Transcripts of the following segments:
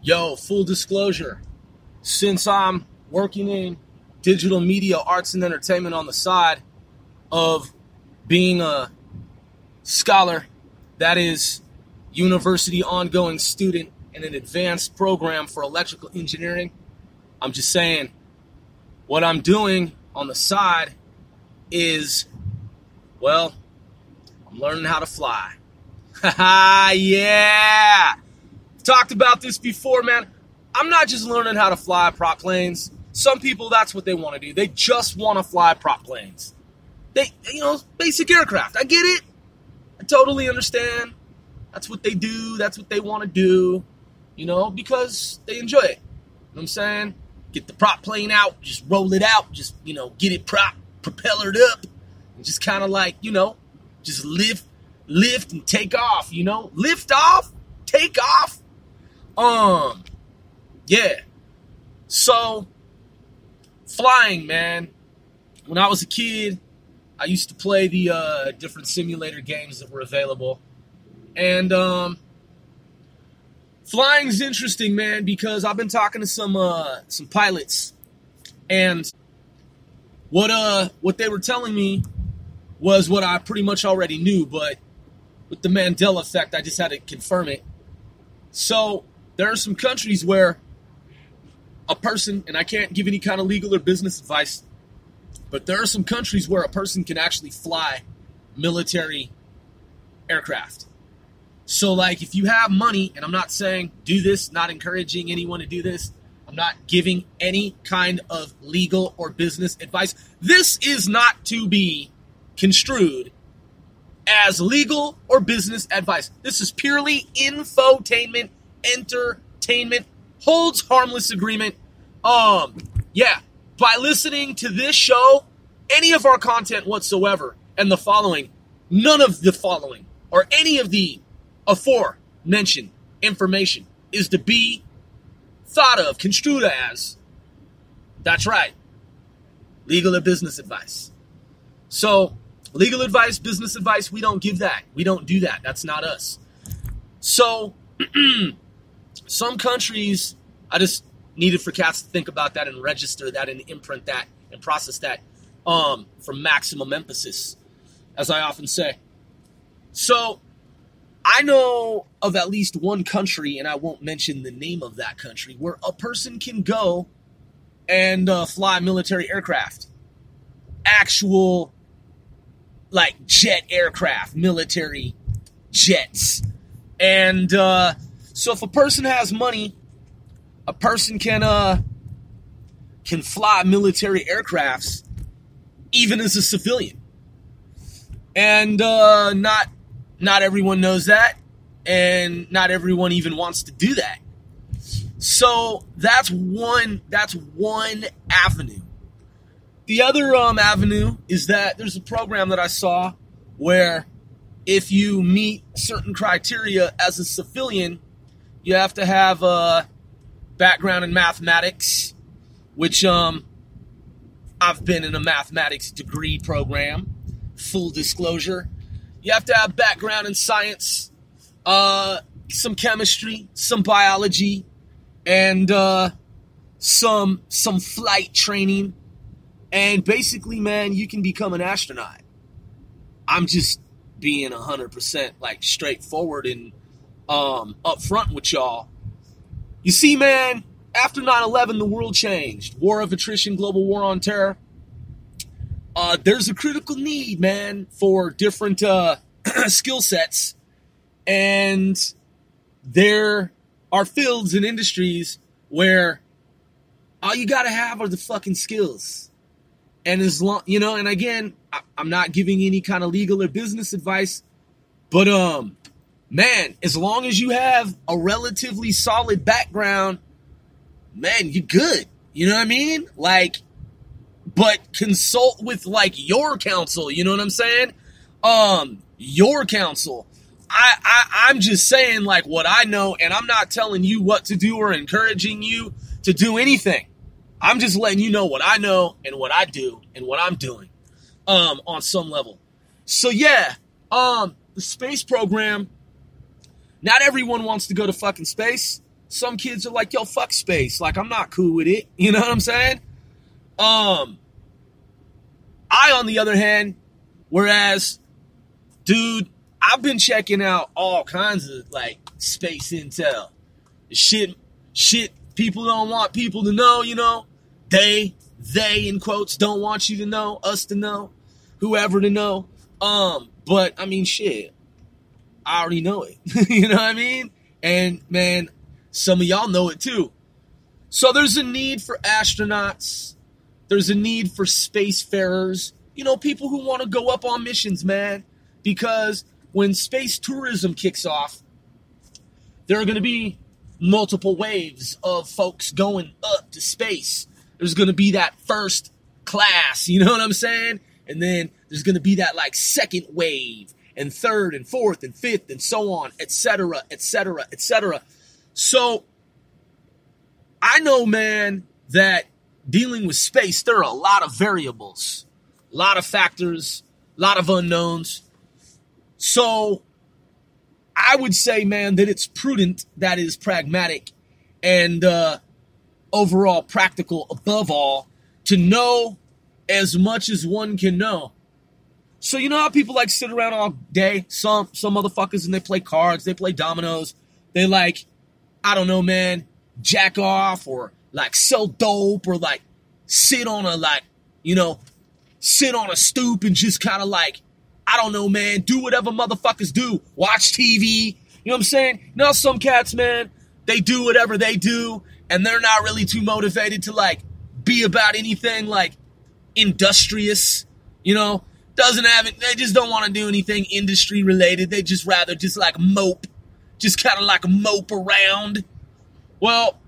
Yo, full disclosure, since I'm working in digital media, arts, and entertainment on the side of being a scholar, that is, university ongoing student in an advanced program for electrical engineering, I'm just saying what I'm doing on the side is, well, I'm learning how to fly. Haha, yeah! Talked about this before, man. I'm not just learning how to fly prop planes. Some people, that's what they want to do. They just want to fly prop planes. Basic aircraft. I get it. I totally understand. That's what they do. That's what they want to do, because they enjoy it. You know what I'm saying? Get the prop plane out, just roll it out, just, get it propellered up, and just kind of like, just lift and take off, lift off, take off. Yeah. So, flying, man. When I was a kid, I used to play the different simulator games that were available. And flying's interesting, man, because I've been talking to some pilots, and what they were telling me was what I pretty much already knew, but with the Mandela effect, I just had to confirm it. So there are some countries where a person, and I can't give any kind of legal or business advice, but there are some countries where a person can actually fly military aircraft. So, like, if you have money, and I'm not saying do this, not encouraging anyone to do this, I'm not giving any kind of legal or business advice. This is not to be construed as legal or business advice. This is purely infotainment, entertainment, holds harmless agreement. Yeah, by listening to this show, any of our content whatsoever, and the following, none of the following, or any of the aforementioned information is to be thought of, construed as, that's right, legal or business advice. So, legal advice, business advice, we don't give that. We don't do that. That's not us. So, some countries, I just needed for cats to think about that and register that and imprint that and process that for maximum emphasis, as I often say. So, I know of at least one country, and I won't mention the name of that country, where a person can go and fly military aircraft. Actual, like, jet aircraft, military jets. And so if a person has money, a person can fly military aircrafts even as a civilian. And not everyone knows that, and not everyone even wants to do that. So that's one avenue. The other avenue is that there's a program that I saw where if you meet certain criteria as a civilian, you have to have a background in mathematics, which I've been in a mathematics degree program, full disclosure. You have to have background in science, some chemistry, some biology, and some flight training. And basically, man, you can become an astronaut. I'm just being 100% like straightforward and upfront with y'all. You see, man, after 9/11, the world changed. War of attrition, global war on terror. There's a critical need, man, for different skill sets. And there are fields and industries where all you got to have are the fucking skills. And as long, and again, I'm not giving any kind of legal or business advice, but, man, as long as you have a relatively solid background, man, you're good. You know what I mean? Like, but consult with, like, your counsel. You know what I'm saying? Your counsel. I'm just saying, like, what I know, and I'm not telling you what to do or encouraging you to do anything. I'm just letting you know what I know and what I do and what I'm doing on some level. So, yeah, the space program, not everyone wants to go to fucking space. some kids are like, yo, fuck space. Like, I'm not cool with it. You know what I'm saying? I, on the other hand, whereas, dude, I've been checking out all kinds of, like, space intel. Shit people don't want people to know, you know? They, in quotes, don't want you to know, us to know, whoever to know. But, I mean, shit, I already know it. You know what I mean? And, man, some of y'all know it, too. So there's a need for astronauts. There's a need for spacefarers. You know, people who want to go up on missions, man. Because when space tourism kicks off, there are going to be multiple waves of folks going up to space. There's going to be that first class, you know what I'm saying? And then there's going to be that, like, second wave, and third, and fourth, and fifth, and so on, etc., etc., etc. So, I know, man, that dealing with space, there are a lot of variables, a lot of factors, a lot of unknowns. So, I would say, man, that it's prudent, that is pragmatic, and overall practical above all, to know as much as one can know. So you know how people like sit around all day, some motherfuckers, and they play cards, they play dominoes, they like, I don't know, man, jack off, or like sell dope, or like sit on a, like, you know, sit on a stoop and just kind of like, I don't know, man, do whatever motherfuckers do, watch TV, you know what I'm saying? You know, some cats, man, they do whatever they do, and they're not really too motivated to, like, be about anything, like, industrious, you know? They just don't want to do anything industry related. They just rather just, like, mope. Just kind of, like, mope around. Well,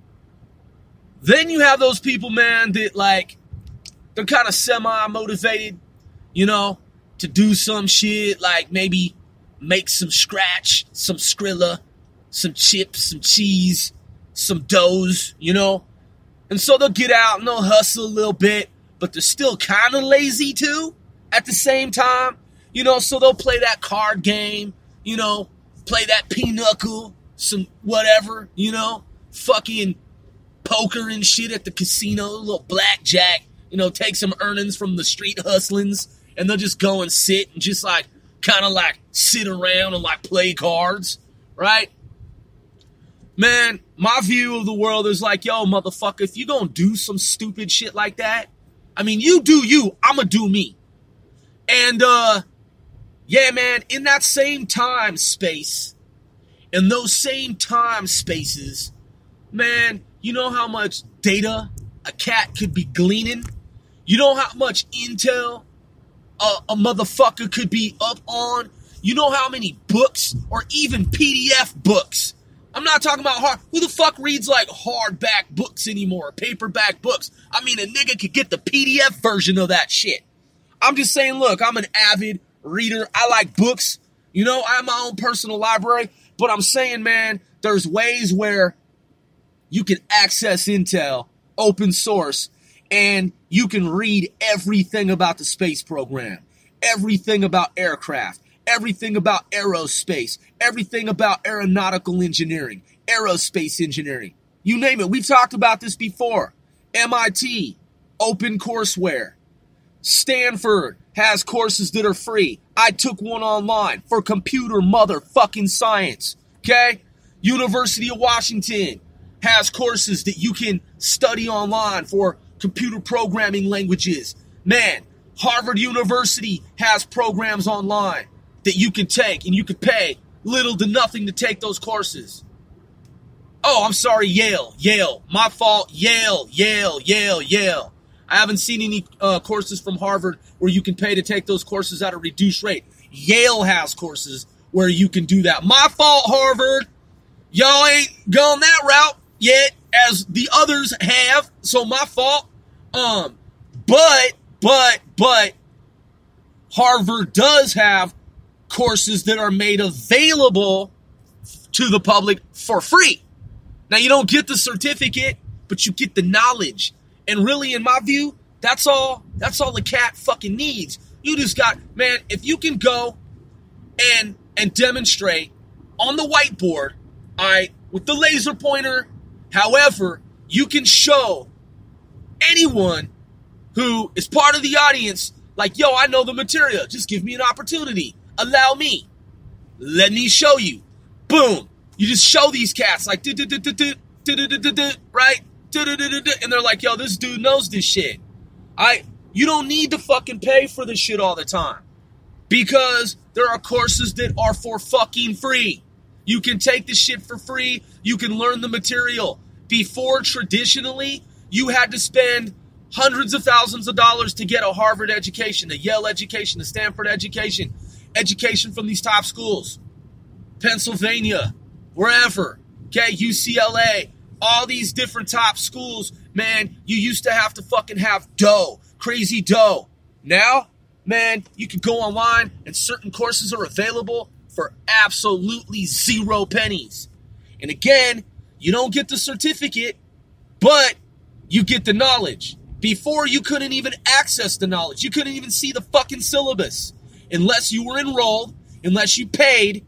then you have those people, man, that, like, they're kind of semi-motivated, you know, to do some shit, like maybe make some scratch, some Skrilla, some chips, some cheese, some doughs, you know? And so they'll get out and they'll hustle a little bit, but they're still kind of lazy too at the same time, you know? So they'll play that card game, you know, play that pinochle, some whatever, you know, fucking poker and shit at the casino, a little blackjack, you know, take some earnings from the street hustlings, and they'll just go and sit and just like, kind of like sit around and like play cards, right? Man, my view of the world is like, yo, motherfucker, if you gonna do some stupid shit like that, I mean, you do you, I'ma do me. And, yeah, man, in that same time space, in those same time spaces, man, you know how much data a cat could be gleaning? You know how much intel a motherfucker could be up on? You know how many books, or even PDF books? I'm not talking about hard. Who the fuck reads like hardback books anymore, paperback books? I mean, a nigga could get the PDF version of that shit. I'm just saying, look, I'm an avid reader. I like books. You know, I have my own personal library. But I'm saying, man, there's ways where you can access intel, open source, and you can read everything about the space program, everything about aircraft, everything about aerospace, everything about aeronautical engineering, aerospace engineering. You name it. We've talked about this before. MIT, open courseware. Stanford has courses that are free. I took one online for computer motherfucking science. Okay? University of Washington has courses that you can study online for computer programming languages. Man, Harvard University has programs online that you can take, and you can pay little to nothing to take those courses. Oh, I'm sorry, Yale. My fault, Yale. I haven't seen any courses from Harvard where you can pay to take those courses at a reduced rate. Yale has courses where you can do that. My fault, Harvard. Y'all ain't gone that route yet, as the others have, so my fault. But Harvard does have courses that are made available to the public for free. Now, you don't get the certificate, but you get the knowledge. And really, in my view, that's all the cat fucking needs. You just got, man, if you can go and demonstrate on the whiteboard, all right, with the laser pointer However, you can show anyone who is part of the audience, like, yo, I know the material. Just give me an opportunity. Allow me. Let me show you. Boom. You just show these cats like, right? And they're like, yo, this dude knows this shit. You don't need to fucking pay for this shit all the time. Because there are courses that are for fucking free. You can take this shit for free. You can learn the material. Before, traditionally, you had to spend hundreds of thousands of dollars to get a Harvard education, a Yale education, a Stanford education, education from these top schools. Pennsylvania, wherever, okay, UCLA, all these different top schools, man, you used to have to fucking have dough, crazy dough. Now, man, you can go online and certain courses are available for absolutely 0 pennies. And again, you don't get the certificate, but you get the knowledge. Before, you couldn't even access the knowledge. You couldn't even see the fucking syllabus unless you were enrolled, unless you paid,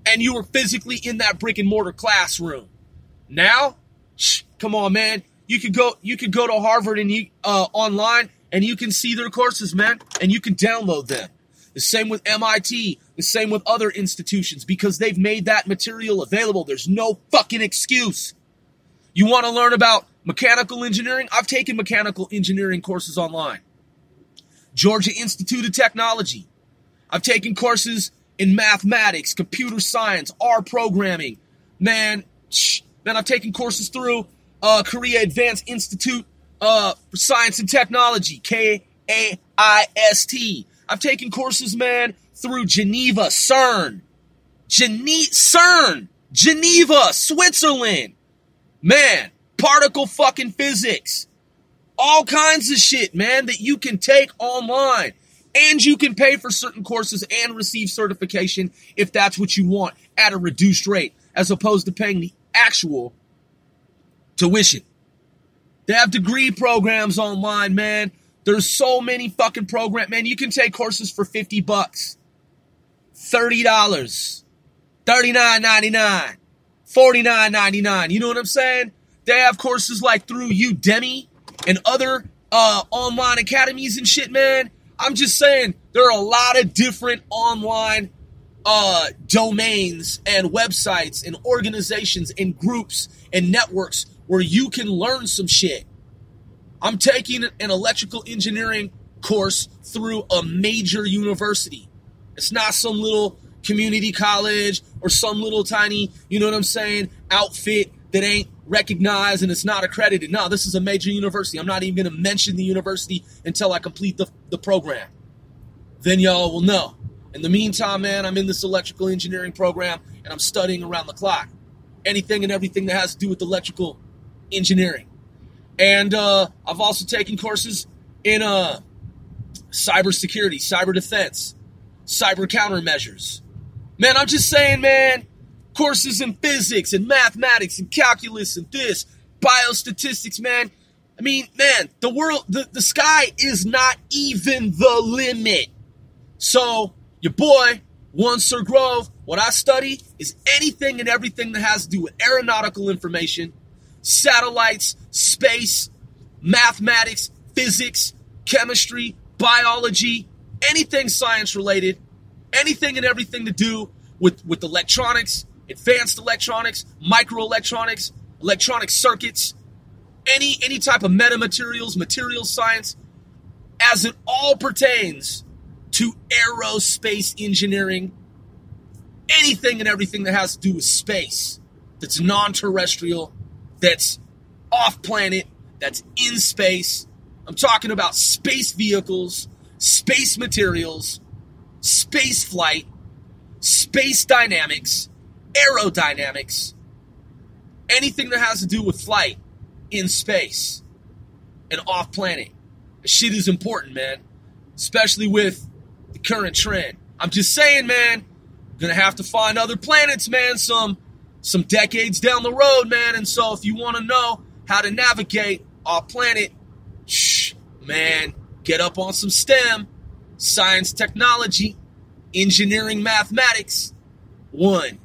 and you were physically in that brick and mortar classroom. Now, come on, man. You could go to Harvard and online, and you can see their courses, man, and you can download them. The same with MIT, the same with other institutions, because they've made that material available. There's no fucking excuse. You want to learn about mechanical engineering? I've taken mechanical engineering courses online. Georgia Institute of Technology. I've taken courses in mathematics, computer science, R programming. Man, I've taken courses through Korea Advanced Institute for Science and Technology, KAIST. I've taken courses, man, through Geneva, CERN, Geneva, Switzerland. Man, particle fucking physics. All kinds of shit, man, that you can take online. And you can pay for certain courses and receive certification if that's what you want at a reduced rate, as opposed to paying the actual tuition. They have degree programs online, man. There's so many fucking programs. Man, you can take courses for $50, $30, $39.99, $49.99. You know what I'm saying? They have courses like through Udemy and other online academies and shit, man. I'm just saying, there are a lot of different online domains and websites and organizations and groups and networks where you can learn some shit. I'm taking an electrical engineering course through a major university. It's not some little community college or some little tiny, you know what I'm saying, outfit that ain't recognized and it's not accredited. No, this is a major university. I'm not even going to mention the university until I complete the program. Then y'all will know. In the meantime, man, I'm in this electrical engineering program and I'm studying around the clock. Anything and everything that has to do with electrical engineering. And I've also taken courses in cybersecurity, cyber defense, cyber countermeasures. Man, I'm just saying, man, courses in physics and mathematics and calculus and this, biostatistics, man. I mean, man, the world, the sky is not even the limit. So, your boy, One Sir Grove, what I study is anything and everything that has to do with aeronautical information, satellites, space, mathematics, physics, chemistry, biology, anything science related, anything and everything to do with electronics, advanced electronics, microelectronics, electronic circuits, any type of metamaterials, material science, as it all pertains to aerospace engineering, anything and everything that has to do with space, that's non-terrestrial, that's off-planet, that's in space. I'm talking about space vehicles, space materials, space flight, space dynamics, aerodynamics, anything that has to do with flight in space and off-planet. This shit is important, man, especially with the current trend. I'm just saying, man, gonna have to find other planets, man, some decades down the road, man. And so if you want to know how to navigate off planet, man, get up on some STEM, science, technology, engineering, mathematics. One.